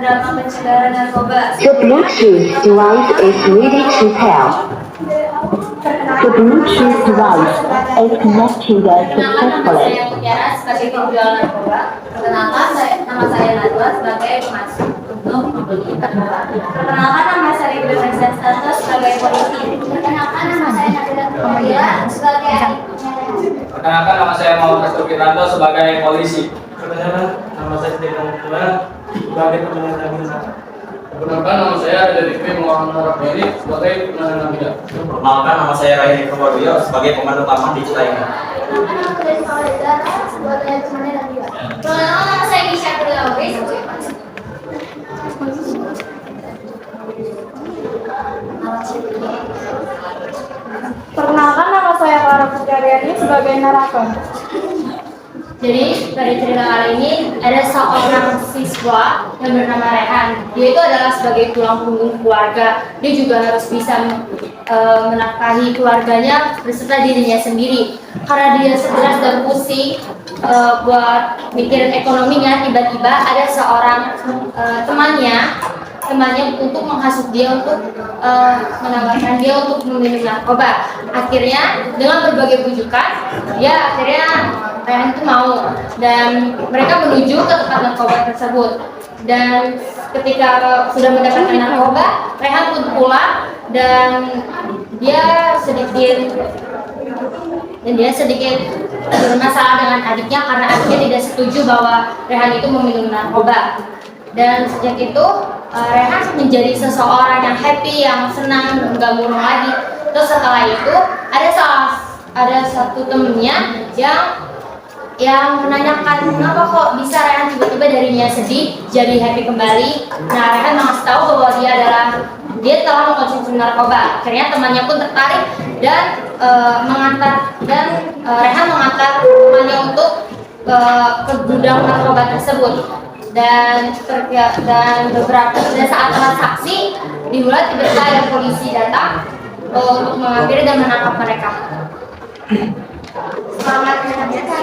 dalam pencegahan narkoba. The Bluetooth device is ready to pair. The Bluetooth device is connected successfully. Saya Mutiara sebagai penjual narkoba. Perkenalkan, nama saya Najwa sebagai pemasok untuk membeli narkoba. Perkenalkan, nama saya Ibrahim Santos sebagai polisi. Perkenalkan, nama saya Nabila Pramila sebagai Perkenalkan, nama saya Muhammad Firanto sebagai polisi. Perkenalkan, nama saya Stefan Mutula sebagai pemenang Nabila. Perkenalkan, nama saya Rizky Muhammad Rabbani sebagai pemenang Nabila. Perkenalkan, nama saya Rayani Purwodio sebagai pemandu taman di Citayam. Perkenalkan, nama saya Nisha Purlauri sebagai Perkenalkan, nama saya Clara Putriaryani sebagai narator. Jadi pada cerita kali ini ada seorang siswa yang bernama Rehan. Dia itu adalah sebagai tulang punggung keluarga. Dia juga harus bisa menafkahi keluarganya beserta dirinya sendiri. Karena dia stres dan pusing buat mikirin ekonominya, tiba-tiba ada seorang temannya untuk menghasut dia untuk menawarkan dia untuk meminum narkoba. Akhirnya dengan berbagai bujukan, ya akhirnya Rehan itu mau dan mereka menuju ke tempat narkoba tersebut. Dan ketika sudah mendapatkan narkoba, Rehan pun pulang dan dia sedikit bermasalah dengan adiknya karena adiknya tidak setuju bahwa Rehan itu meminum narkoba. Dan sejak itu Rehan menjadi seseorang yang happy, yang senang, nggak murung lagi. Terus setelah itu ada satu temennya yang menanyakan kenapa kok bisa Rehan tiba-tiba darinya sedih jadi happy kembali. Nah, Rehan mengasih tahu bahwa dia telah mengkonsumsi narkoba. Akhirnya temannya pun tertarik dan Rehan mengantar temannya untuk ke gudang narkoba tersebut. Dan saat transaksi dimulai, tiba-tiba ada polisi datang untuk mengambil dan menangkap mereka. Selamat menyaksikan.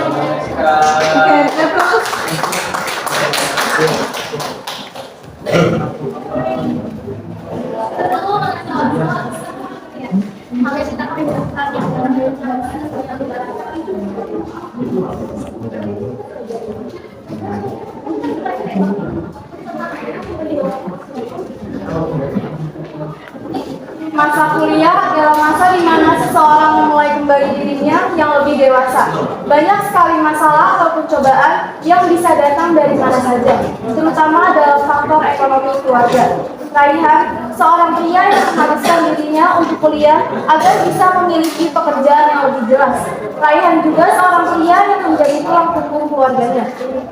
Masa kuliah adalah masa di mana seseorang memulai kembali dirinya yang lebih dewasa. Banyak sekali masalah ataupun cobaan yang bisa datang dari mana saja, terutama dalam faktor ekonomi keluarga. Raihan, seorang pria yang menghabiskan dirinya untuk kuliah agar bisa memiliki pekerjaan yang lebih jelas. Raihan juga seorang pria yang menjadi tulang punggung keluarganya.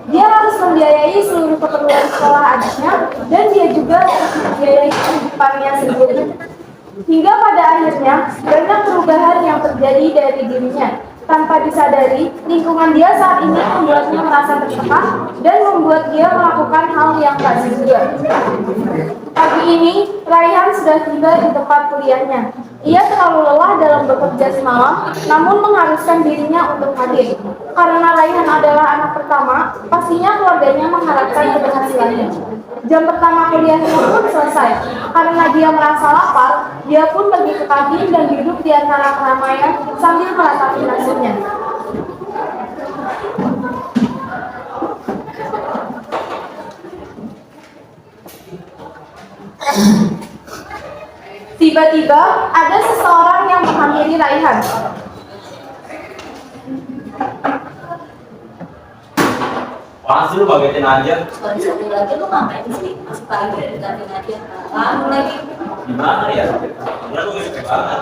Dia harus membiayai seluruh keperluan sekolah adiknya dan dia juga harus membiayai kehidupannya sendiri. Hingga pada akhirnya, banyak perubahan yang terjadi dari dirinya. Tanpa disadari, lingkungan dia saat ini membuatnya merasa tertekan dan membuat dia melakukan hal yang tak diduga. Pagi ini, Raihan sudah tiba di tempat kuliahnya. Ia terlalu lelah dalam bekerja semalam, namun mengharuskan dirinya untuk hadir. Karena Raihan adalah anak pertama, pastinya keluarganya mengharapkan keberhasilannya. Jam pertama kuliahnya pun selesai. Karena dia merasa lapar, dia pun pergi ke kantin dan duduk di antara keramaian sambil meratapi nasinya. Tiba-tiba ada seseorang yang menghampiri Raihan. Apaan sih lu bagetin aja? Kalau disatu lagi lu ngapain sih? Masih pagi dari kantin aja. Kamu lagi. Gimana ya? Karena gue ngefek banget.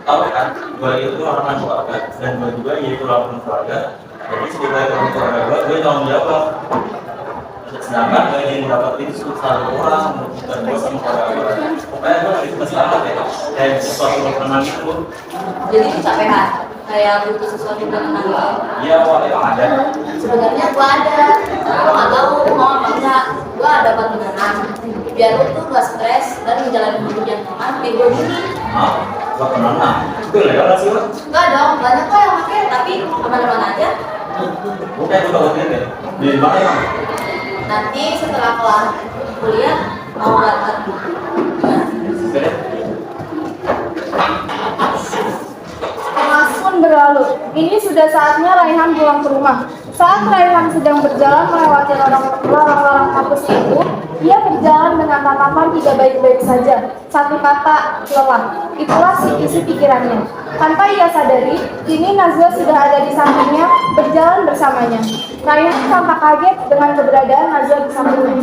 Tahu kan, gue itu orang keluarga dan gue juga yaitu orang keluarga. Jadi sebagai orang keluarga gue tanggung jawab. Sedangkan gue ingin dapetin satu orang dan gue sama keluarga gue. Pokoknya gue itu masih amat ya. Kayak sesuatu yang pernah gitu. Jadi kecapean. Kayak butuh sesuatu yang menanggung. Iya, wah yang ada. Sebenarnya gua ada. Gua nggak tahu mau apa enggak. Gua ada buat beneran. Biar lu tuh gak stres dan menjalani hidup yang nyaman. Kayak gue gini. Ah, gua pernah. Itu legal nggak sih lo? Enggak dong. Banyak kok yang pakai. Tapi aman-aman aja. Bukan gue takutin deh. Di mana ya? Nanti setelah kelar kuliah mau banget. Emas pun berlalu. Ini sudah saatnya Raihan pulang ke rumah. Saat Raihan sedang berjalan melewati lorong-lorong kampus itu, ia berjalan dengan tatapan tidak baik-baik saja. Satu kata, lelah. Itulah isi pikirannya. Tanpa ia sadari, kini Najwa sudah ada di sampingnya, berjalan bersamanya. Raihan tampak kaget dengan keberadaan Najwa di sampingnya.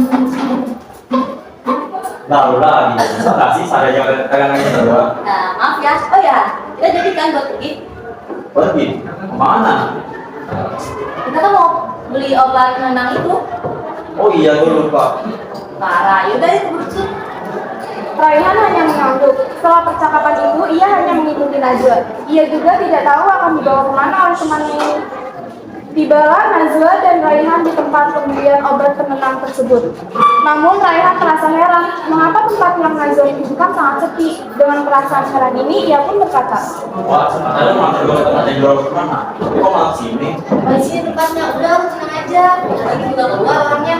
Nah, udah, bisa nggak sih saya yang dagangannya berdua? Nah, maaf ya. Oh ya, kita jadi kan buat pergi. Pergi? Kemana? Kita kan mau beli obat penenang itu. Oh iya, gue lupa. Parah, yaudah itu bersih. Raihan hanya mengangguk. Setelah percakapan itu, ia hanya mengikuti Najwa. Ia juga tidak tahu akan dibawa kemana oleh temannya ini. Tibalah Najwa dan Raihan di tempat pembelian obat penenang tersebut. Namun Raihan terasa heran, mengapa tempat yang Najwa bukan sangat sepi. Dengan perasaan heran ini, ia pun berkata, Wah, sebenarnya maksud gue tempat yang jual kemana? Tapi kok malah sini? Di sini tempatnya udah lu tenang aja. Lagi juga keluar orangnya.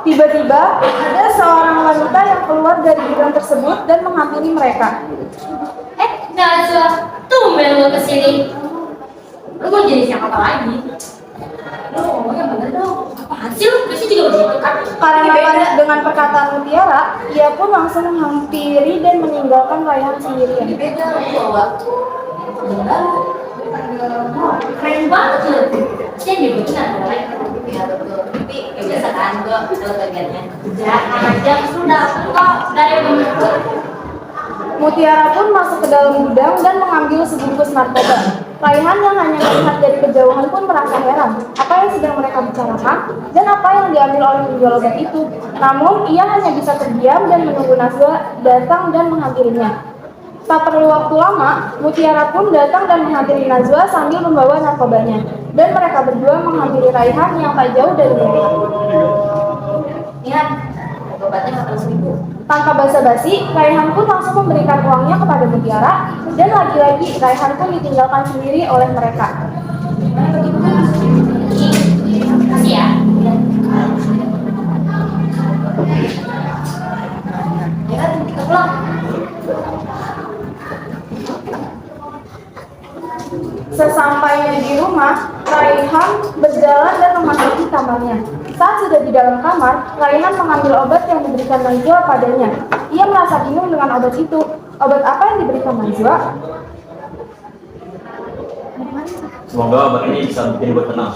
tiba-tiba ada seorang wanita yang keluar dari gudang tersebut dan menghampiri mereka. Najwa, tumben lo kesini. Lo mau jadi siapa lagi? Lo ngomongnya bener dong. Apaan sih lo? Biasanya juga begitu kan? Karena panik dengan perkataan Mutiara, ia pun langsung menghampiri dan meninggalkan Raihan sendirian. Beda lu bawa. Keren banget lo. Saya dibikin ada lagi. Ya betul. Tapi ya biasa kan gua bagiannya. Jangan aja sudah kok dari bener. Mutiara pun masuk ke dalam gudang dan mengambil sebungkus narkoba. Raihan yang hanya melihat dari kejauhan pun merasa heran apa yang sedang mereka bicarakan dan apa yang diambil oleh penjual obat itu. Namun ia hanya bisa terdiam dan menunggu Najwa datang dan menghampirinya. Tak perlu waktu lama, Mutiara pun datang dan menghampiri Najwa sambil membawa narkobanya. Dan mereka berdua menghampiri Raihan yang tak jauh dari mereka. Ingat, obatnya 400.000. Tanpa basa-basi, Raihan pun langsung memberikan uangnya kepada Mutiara dan lagi-lagi Raihan pun ditinggalkan sendiri oleh mereka. Makasih ya. Ya kan, kita pulang. Sesampainya di rumah, Raihan berjalan dan memasuki kamarnya. Saat sudah di dalam kamar, Raihan mengambil obat yang diberikan Najwa padanya. Ia merasa bingung dengan obat itu. Obat apa yang diberikan Najwa? Semoga obat ini bisa bikin gue tenang.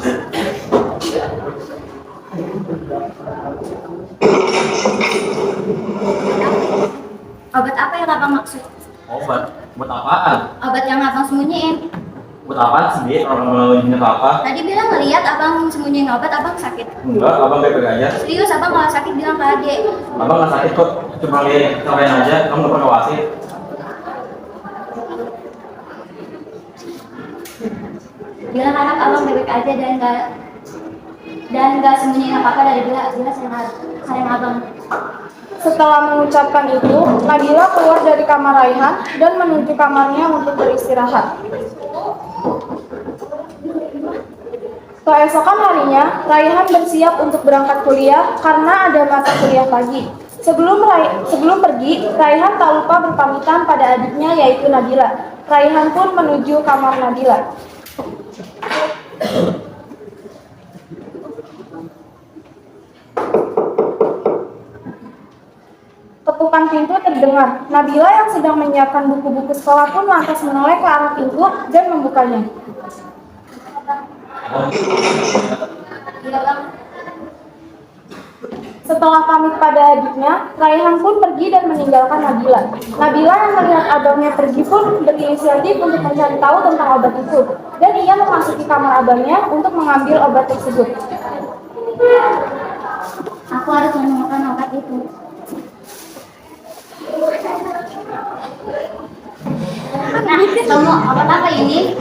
Obat apa yang abang maksud? Obat? Buat apaan? Obat yang abang sembunyiin. Buat apaan sih, Dit? Orang mau ini apa? Tadi bilang ngeliat abang sembunyiin obat, abang sakit. Enggak, abang baik-baik aja. Serius, abang kalau sakit bilang ke adek. Abang nggak sakit kok, cuma lihat kalian aja. Kamu nggak pernah wasit. Bilang anak abang baik-baik aja dan nggak sembunyiin apa-apa dari Bila sayang abang. Setelah mengucapkan itu, Nabila keluar dari kamar Raihan dan menuju kamarnya untuk beristirahat. Keesokan harinya, Raihan bersiap untuk berangkat kuliah karena ada mata kuliah pagi. Sebelum pergi, Raihan tak lupa berpamitan pada adiknya yaitu Nabila. Raihan pun menuju kamar Nabila. Ketukan pintu terdengar. Nabila yang sedang menyiapkan buku-buku sekolah pun lantas menoleh ke arah pintu dan membukanya. Setelah pamit pada adiknya, Raihan pun pergi dan meninggalkan Nabila. Nabila yang melihat abangnya pergi pun berinisiatif untuk mencari tahu tentang obat itu. Dan ia memasuki kamar abangnya untuk mengambil obat tersebut. Aku harus menemukan obat itu. Nah, kamu obat apa ini?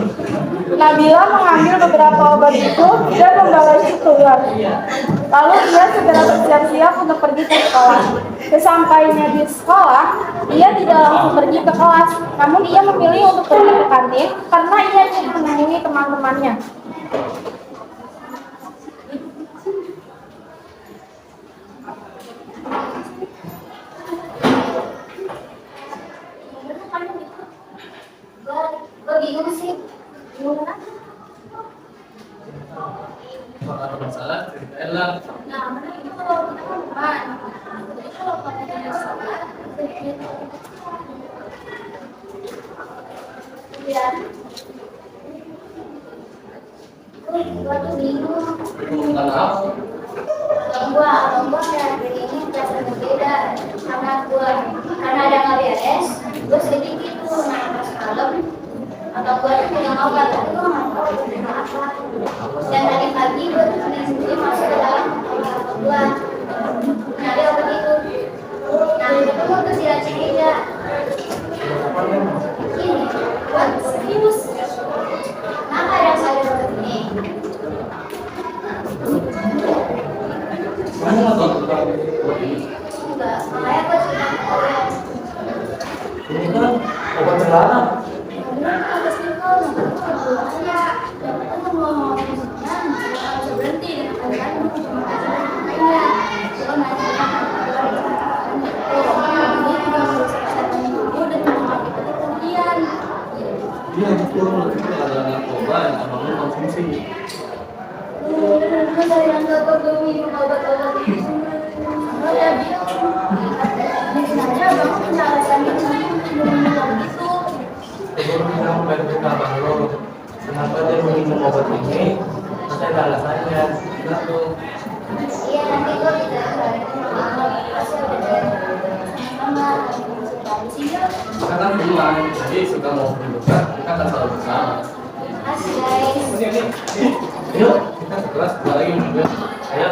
Nabila mengambil beberapa obat itu dan membawa itu keluar. Lalu ia segera bersiap-siap untuk pergi ke sekolah. Sesampainya di sekolah, ia tidak langsung pergi ke kelas, namun ia memilih untuk pergi ke kantin karena ia ingin menemui teman-temannya. Gue bingung sih. Gimana? Kalau ada masalah, ceritain lah. Nah, mana itu kalau kita teman. Jadi kalau kita ada salah, ya. Gue tuh bingung. Bukan apa. Abang gua dari ini merasa berbeda karena ada nggak beres, gue sedih gitu. Nah pas malam atau gue tuh punya obat tapi gue nggak tahu itu apa. Dan tadi pagi gue tuh dia masuk ke dalam obat gue. Nah dia obat itu. Nah itu gue tuh diracik aja. Ini buat serius. Kenapa ada saya obat ini? Kamu nggak tahu tentang Enggak, makanya gue cerita ke kalian. Ini kan obat terlarang. Iya betul, itu ada narkoba yang abang lu konsumsi. Saya bilang baik abang lo, kenapa dia minum obat ini? Saya ada alasannya, enggak tuh. Iya, nanti gue bisa kita kan pulang, jadi suka mau berbuka, kita kan selalu bersama. Asik guys. Yuk, kita ke kelas, kita lagi juga. Ayo.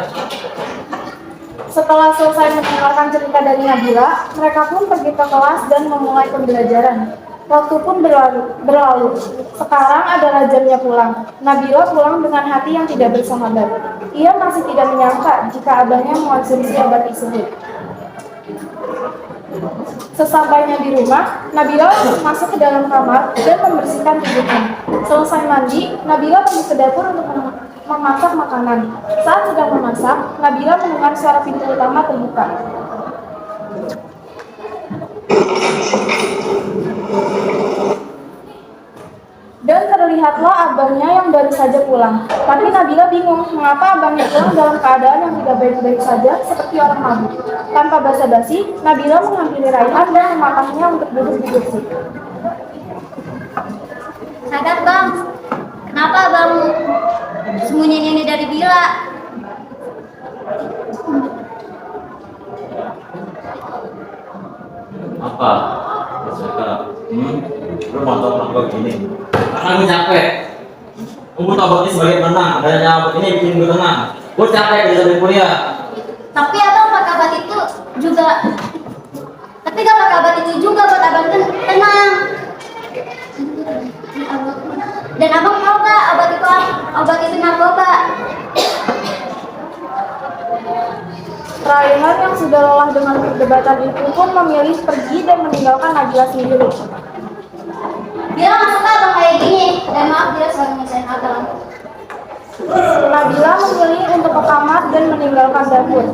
Setelah selesai mendengarkan cerita dari Nabila, mereka pun pergi ke kelas dan memulai pembelajaran. Waktu pun berlalu. Sekarang adalah jamnya pulang. Nabila pulang dengan hati yang tidak bersahabat. Ia masih tidak menyangka jika abahnya mengonsumsi obat tersebut. Sesampainya di rumah, Nabila masuk ke dalam kamar dan membersihkan tubuhnya. Selesai mandi, Nabila pergi ke dapur untuk memasak makanan. Saat sedang memasak, Nabila mendengar suara pintu utama terbuka. Dan terlihatlah abangnya yang baru saja pulang. Tapi Nabila bingung mengapa abangnya pulang dalam keadaan yang tidak baik-baik saja seperti orang mabuk. Tanpa basa-basi, Nabila menghampiri Raihan dan mematahnya untuk duduk di kursi. Sadar bang, kenapa bang sembunyiin ini dari Bila? Apa? Suka. Lu mau tahu kenapa begini? Karena gue capek. Gue butuh obat ini sebagai penenang. Adanya obat ini bikin gue tenang. Gue capek kerja dari kuliah. Tapi abang pakai obat itu juga. Tapi gak pakai obat itu juga buat abang tenang. Dan abang tahu gak obat itu narkoba? Raihan yang sudah lelah dengan perdebatan itu pun memilih pergi dan meninggalkan Nabila sendiri. Bila gak suka abang kayak gini. Dan maaf dia selalu nyesain abang. Nabila memilih untuk ke kamar dan meninggalkan dapur.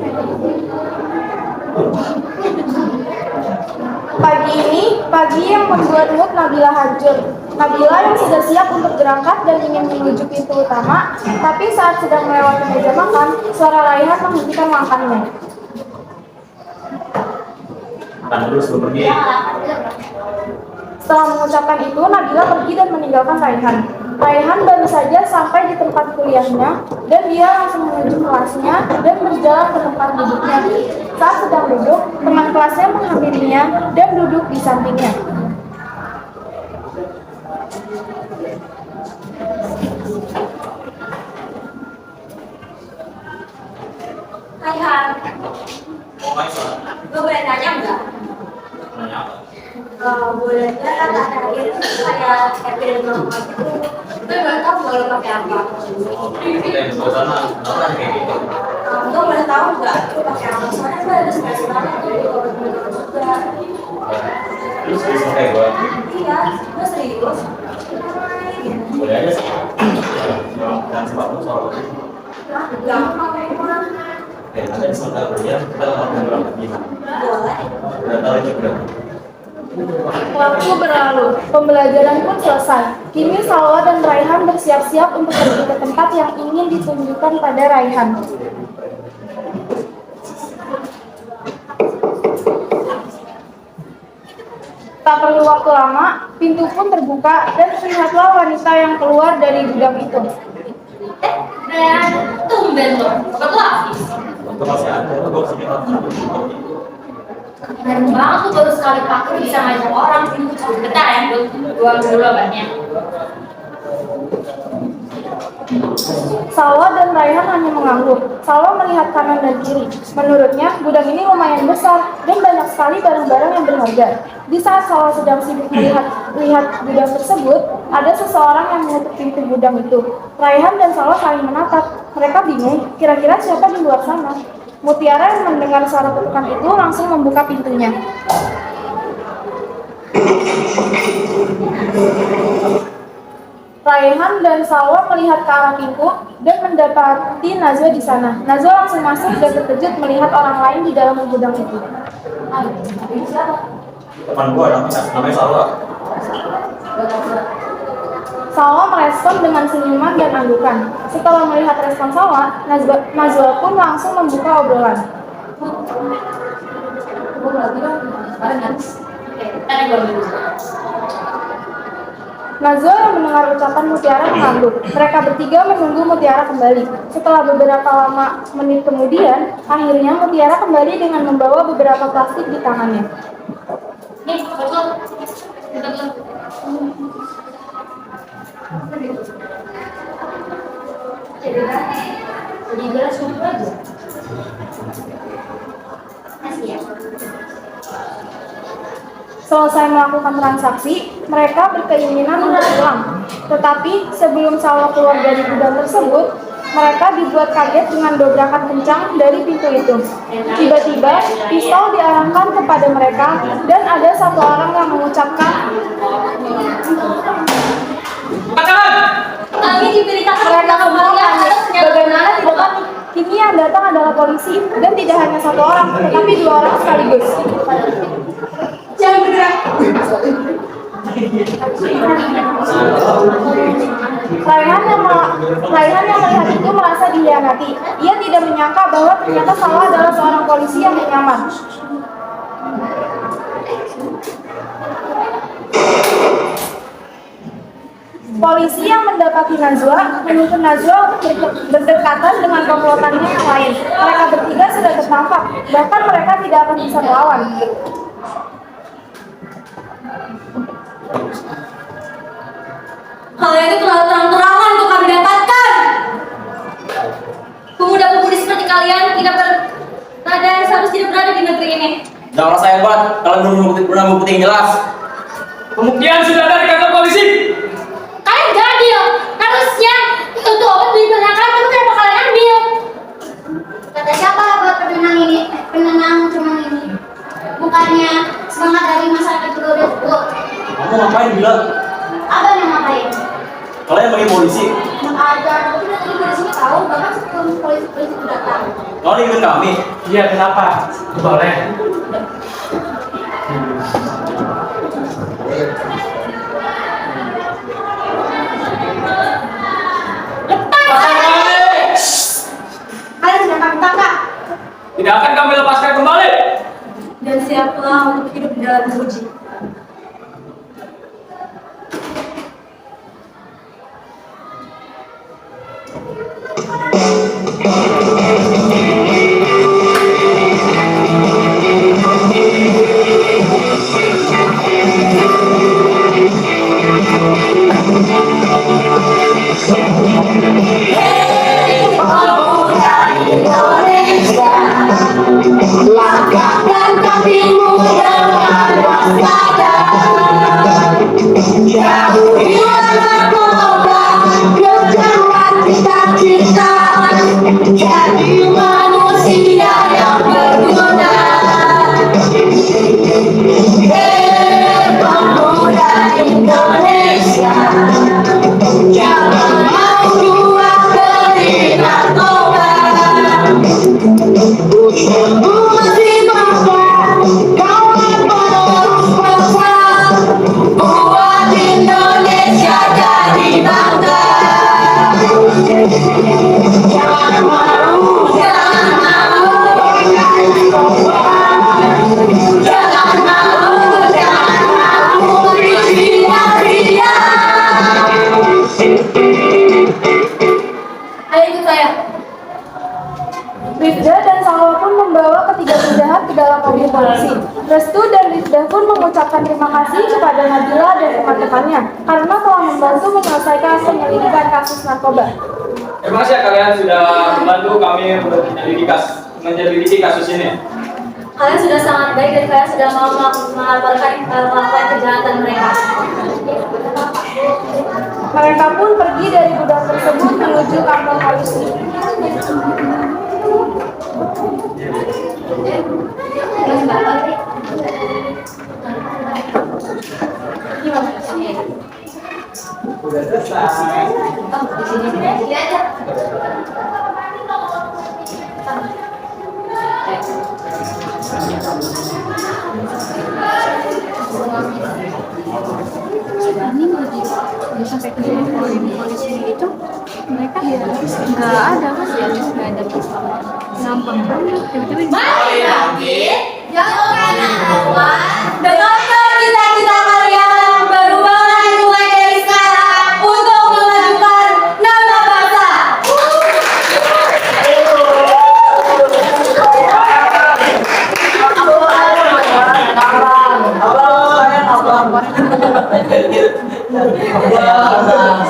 Pagi yang membuat mood Nabila hancur. Nabila yang sudah siap untuk berangkat dan ingin menuju pintu utama, tapi saat sedang melewati meja makan, suara Raihan menghentikan langkahnya. Makan dulu sebelum pergi. Setelah mengucapkan itu, Nabila pergi dan meninggalkan Raihan. Raihan baru saja sampai di tempat kuliahnya, dan dia langsung menuju kelasnya dan berjalan ke tempat duduknya. Saat sedang duduk, teman kelasnya menghampirinya dan duduk di sampingnya. Raihan, Mau main soal? gue boleh nanya nggak? Nanya apa? Boleh nggak kan terakhir kayak epidemiolog gitu. Gue nggak tahu boleh pakai apa. Oh, kita yang sebelah sana. Kenapa kayak gitu? Gue boleh tahu nggak? Gue pakai apa? Soalnya gue ada spesialnya tuh. Terus bisa kayak gue. Iya, gue serius. Boleh aja sih. Dan sebabnya soal itu. Oke, nanti sebentar berdiam kita ngomong berapa gimana? Udah tahu juga. Waktu berlalu, pembelajaran pun selesai. Kini Salwa dan Raihan bersiap-siap untuk pergi ke tempat yang ingin ditunjukkan pada Raihan. Tak perlu waktu lama, pintu pun terbuka dan terlihatlah wanita yang keluar dari gudang itu. Dan tumben loh, apa tuh Hafiz? Waktu masih ada, gue kesini Keren banget tuh baru sekali pakai bisa ngajak orang. Bentar ya, gua dulu obatnya. Salwa dan Raihan hanya mengangguk. Salwa melihat kanan dan kiri. Menurutnya, gudang ini lumayan besar dan banyak sekali barang-barang yang berharga. Di saat Salwa sedang sibuk melihat gudang tersebut, ada seseorang yang menutup pintu gudang itu. Raihan dan Salwa saling menatap. Mereka bingung, kira-kira siapa di luar sana. Mutiara yang mendengar suara ketukan itu langsung membuka pintunya. Raihan dan Salwa melihat ke arah pintu dan mendapati Najwa di sana. Najwa langsung masuk dan terkejut melihat orang lain di dalam gudang itu. teman gue namanya Salwa. Salwa merespon dengan senyuman dan anggukan. Setelah melihat respon Salwa, Najwa pun langsung membuka obrolan. Najwa yang mendengar ucapan Mutiara mengangguk. Mereka bertiga menunggu Mutiara kembali. Setelah beberapa menit kemudian, akhirnya Mutiara kembali dengan membawa beberapa plastik di tangannya. Nih, betul. Jadi beras cukup aja. Masih ya. Selesai melakukan transaksi, mereka berkeinginan untuk pulang. Tetapi sebelum Salwa keluar dari gudang tersebut, mereka dibuat kaget dengan dobrakan kencang dari pintu itu. Tiba-tiba, pistol diarahkan kepada mereka dan ada satu orang yang mengucapkan, Kami diberitakan mereka semua panik. Bagaimana tidak panik? Kini yang datang adalah polisi dan tidak hanya satu orang, tetapi dua orang sekaligus. Jangan bergerak. Raihan yang melihat itu merasa dihianati. Ia tidak menyangka bahwa ternyata Salwa adalah seorang polisi yang menyamar. Polisi yang mendapati Najwa menuntut Najwa berdekatan dengan komplotannya yang lain. Mereka bertiga sudah tertangkap, bahkan mereka tidak akan bisa melawan. Hal itu terlalu terang-terangan untuk kami dapatkan. Pemuda-pemudi seperti kalian tidak berada seharusnya tidak berada di negeri ini. Jangan rasa hebat, kalian belum pernah bukti yang jelas. Pembuktian sudah ada di kantor polisi. Kalian gak adil. Harusnya untuk obat beli banyak kalian, tapi kenapa kalian ambil? Kata siapa buat penenang cuman ini? Bukannya semangat dari masyarakat juga udah cukup. Kamu ngapain bilang? Abang yang ngapain? Kalian bagi polisi. Mengajar, tapi dari polisi tahu, bahkan sebelum polisi itu datang. Kau ingin kami? Iya, kenapa? Boleh. Kalian sudah kami tangkap Tidak akan kami lepaskan kembali. dan siaplah untuk hidup di dalam uji. Langkahkan kakimu dengan waspada. Jauhilah narkoba, kejarlah cita-cita. Jadi manusia yang berguna. Rifda dan Salwa pun membawa ketiga penjahat ke dalam mobil polisi. Restu dan Rifda pun mengucapkan terima kasih kepada Nabila dan teman-temannya karena telah membantu menyelesaikan penyelidikan kasus narkoba. Terima kasih ya kalian sudah membantu kami menyelidiki kasus ini. Kalian sudah sangat baik dan kalian sudah mau melakukan kejahatan mereka. Mereka pun pergi dari gudang tersebut menuju kantor polisi. Udah selesai. Sampai ke polisi itu mereka nggak ada kan ya, nggak ada gampang banget tiba-tiba. Mari bangkit, jangan awan. Dengarkan cita-cita kalian, berubahlah mulai dari sekarang untuk memajukan nama bangsa.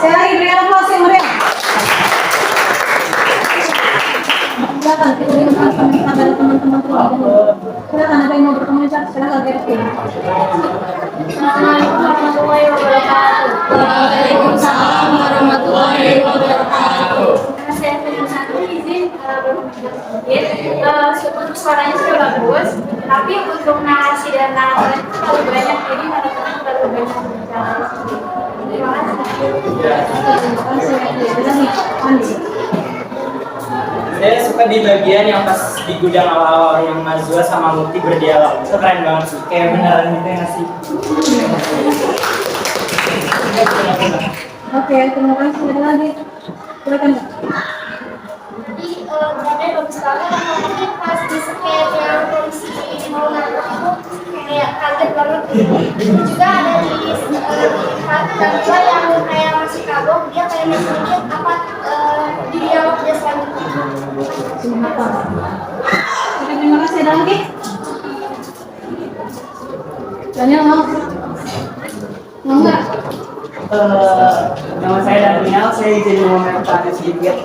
Saya lagi berikan aplaus yang meriah. Silakan kita ada teman-teman silakan ada yang mau bertemu silakan Gerti. Assalamualaikum warahmatullahi wabarakatuh. Waalaikumsalam warahmatullahi wabarakatuh. Saya satu izin untuk suaranya sudah bagus, tapi untuk narasi dan narasi itu terlalu banyak, jadi narasinya terlalu banyak bicara. Terima kasih. Saya suka di bagian yang pas di gudang awal-awal yang Nazwa sama Mukti berdialog. Itu keren banget sih, kayak beneran gitu ya nggak sih? Oke, terima kasih. Ada lagi. Silakan. Jadi benar bagus banget, apalagi pas di scan yang polisi mau nangkep itu kayak kaget banget gitu. Terus juga ada di Nabila yang kayak masih kagok, dia kayak masih mikir apa di dialog dia selanjutnya. Oke, terima kasih. Ada lagi? Daniel mau? Mau nggak? Nama saya Daniel, saya jadi komentar sedikit.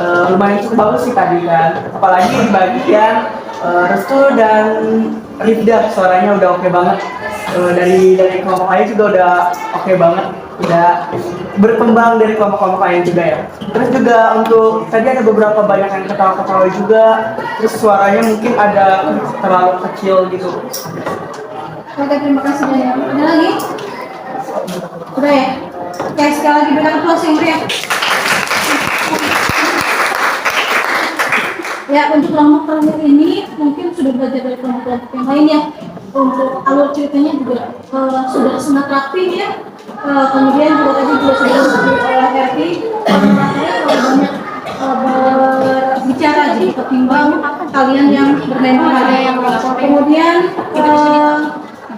Lumayan cukup bagus sih tadi kan, apalagi di bagian Restu dan Rifda suaranya udah oke banget. Dari kelompok lain juga udah oke banget, udah berkembang dari kelompok-kelompok lain juga ya. Terus juga untuk tadi ada beberapa banyak yang ketawa-ketawa juga, terus suaranya mungkin ada terlalu kecil gitu. Oke, terima kasih Daniel. Ada lagi? Udah ya? Oke, sekali lagi berikan aplaus yang meriah. Ya, untuk kelompok terakhir ini mungkin sudah belajar dari kelompok-kelompok yang lain ya. Untuk alur ceritanya juga sudah sangat rapi ya. Kemudian juga tadi juga sudah disebut oleh Erti. Saya terlalu banyak berbicara jadi ketimbang kalian yang bermain. Kemudian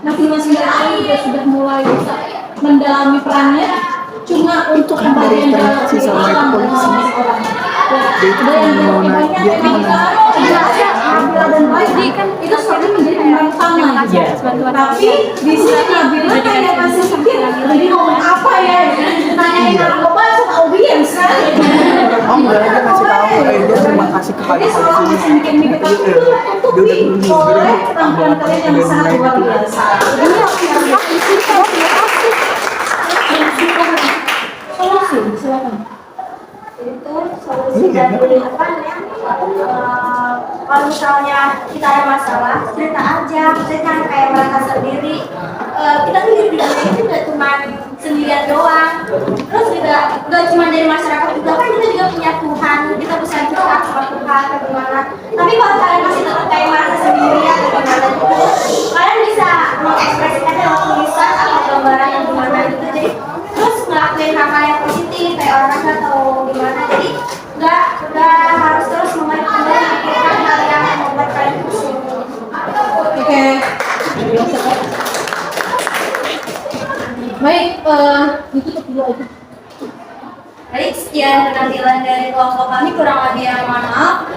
masing-masing dari juga sudah mulai mendalami perannya. Cuma untuk pembagian dalam orang. Ada yang banyak Nabila dan Bayi kan itu selalu menjadi pemeran utama gitu. Tapi di sini Nabila kayak masih sedikit jadi ngomong apa ya? Tanyain apa sama audiens kan? Enggak, dia kasih tahu dia terima kasih kepada Jadi seorang masih mikir-mikir itu untuk oleh keterampilan kalian yang sangat luar biasa. Ini silakan. Itu solusi dari apa ya? Kalau misalnya kita ada masalah, cerita aja, kita jangan kayak mereka sendiri. Kita tuh hidup di dunia itu nggak cuma sendirian doang. Terus juga nggak cuma dari masyarakat juga kan kita juga punya Tuhan, kita bisa curhat sama Tuhan atau gimana. Tapi kalau kalian masih tetap kayak merasa sendirian atau gimana gitu, kalian bisa mengekspresikan lewat tulisan atau gambaran yang gimana gitu. Jadi terus ngelakuin hal-hal yang positif kayak olahraga atau gimana. Jadi nggak harus terus memikirkan hal yang membuat kalian pusing. Oke. Baik, ditutup dulu aja. Baik, sekian penampilan dari kelompok kami, kurang lebih yang mohon maaf.